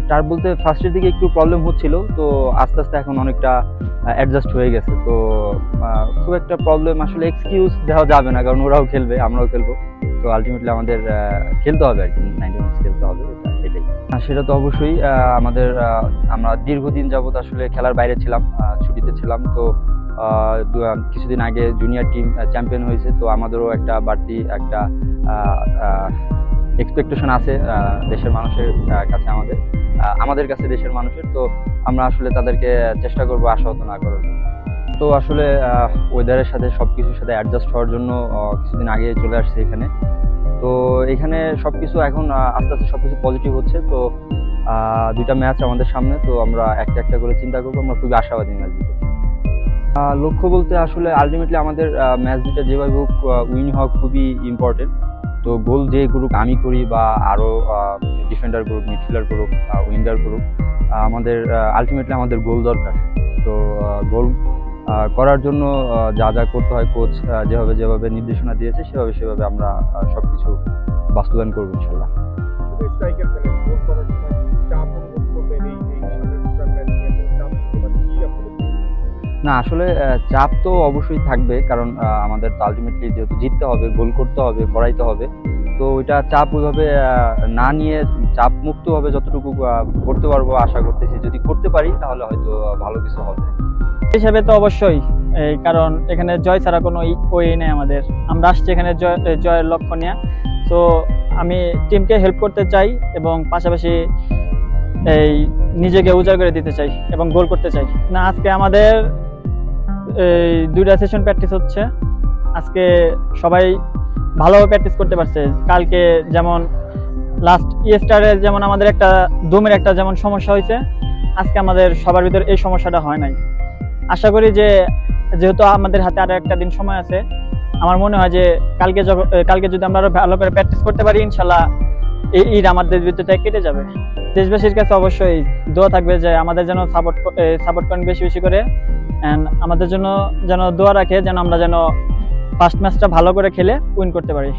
Turf বলতে ফার্স্টের দিকে একটু প্রবলেম হচ্ছিল, তো আস্তে আস্তে এখন অনেকটা অ্যাডজাস্ট হয়ে গেছে। তো খুব একটা প্রবলেম আসলে এক্সকিউজ দেওয়া যাবে না, কারণ ওরাও খেলবে আমরাও খেলবো। তো আলটিমেটলি আমাদের খেলতে হবে আর কি, 90 মিনিটস খেলতে হবে, এটাই। সেটা তো অবশ্যই আমাদের আমরা দীর্ঘদিন যাবত আসলে খেলার বাইরে ছিলাম, ছুটিতে ছিলাম। তো কিছুদিন আগে জুনিয়র টিম চ্যাম্পিয়ন হয়েছে, তো আমাদেরও একটা বাড়তি একটা এক্সপেকটেশন আছে দেশের মানুষের কাছে, আমাদের কাছে দেশের মানুষের। তো আমরা আসলে তাদেরকে চেষ্টা করবো আশাহত না করার জন্য। তো আসলে ওয়েদারের সাথে সবকিছুর সাথে অ্যাডজাস্ট হওয়ার জন্য কিছুদিন আগে চলে আসছে এখানে। তো এখানে সবকিছু এখন আস্তে আস্তে সবকিছু পজিটিভ হচ্ছে। তো দুইটা ম্যাচ আমাদের সামনে, তো আমরা একটা একটা করে চিন্তা করবো। আমরা খুবই আশাবাদী ম্যাচ দুটো। লক্ষ্য বলতে আসলে আলটিমেটলি আমাদের ম্যাচ দুটা যেভাবে হোক উইন হওয়া খুবই ইম্পর্টেন্ট। তো গোল যে করুক, আমি করি বা আরও ডিফেন্ডার করুক, মিডফিল্ডার করুক, উইঙ্গার করুক, আমাদের আলটিমেটলি আমাদের গোল দরকার। তো গোল করার জন্য যা যা করতে হয়, কোচ যেভাবে নির্দেশনা দিয়েছে সেভাবে আমরা সবকিছু বাস্তবায়ন করবো ইনশাল্লাহ। না আসলে চাপ তো অবশ্যই থাকবে, কারণ আমাদের তো আলটিমেটলি যেহেতু জিততে হবে, গোল করতে হবে, করাইতে হবে। তো ওইটা চাপ ওইভাবে না নিয়ে চাপ মুক্তভাবে যতটুকু করতে পারবো আশা করতেছি। যদি করতে পারি তাহলে হয়তো ভালো কিছু হবে হিসেবে। তো অবশ্যই, কারণ এখানে জয় ছাড়া কোনো ওয়ে নেই আমাদের। আমরা আসছি এখানে জয়ের লক্ষ্য নিয়ে। তো আমি টিমকে হেল্প করতে চাই এবং পাশাপাশি এই নিজেকে উজাড় করে দিতে চাই এবং গোল করতে চাই। না, আজকে আমাদের এই দুইটা সেশন প্র্যাকটিস হচ্ছে। আজকে সবাই ভালোভাবে প্র্যাকটিস করতে পারছে। কালকে যেমন লাস্ট ইয়েস্টারে যেমন আমাদের একটা দমের একটা যেমন সমস্যা হয়েছে, আজকে আমাদের সবার ভিতর এই সমস্যাটা হয় নাই। আশা করি যে যেহেতু আমাদের হাতে আরো একটা দিন সময় আছে, আমার মনে হয় যে কালকে যদি আমরা আরো ভালো করে প্র্যাকটিস করতে পারি, ইনশাল্লাহ এই ঈদ আমাদের ভিতরে কেটে যাবে। দেশবাসীর কাছে অবশ্যই দোয়া থাকবে যে আমাদের যেন সাপোর্ট করেন বেশি বেশি করে, এন্ড আমাদের জন্য যেন দোয়া রাখে, যেন আমরা যেন ফার্স্ট ম্যাচটা ভালো করে খেলে উইন করতে পারি।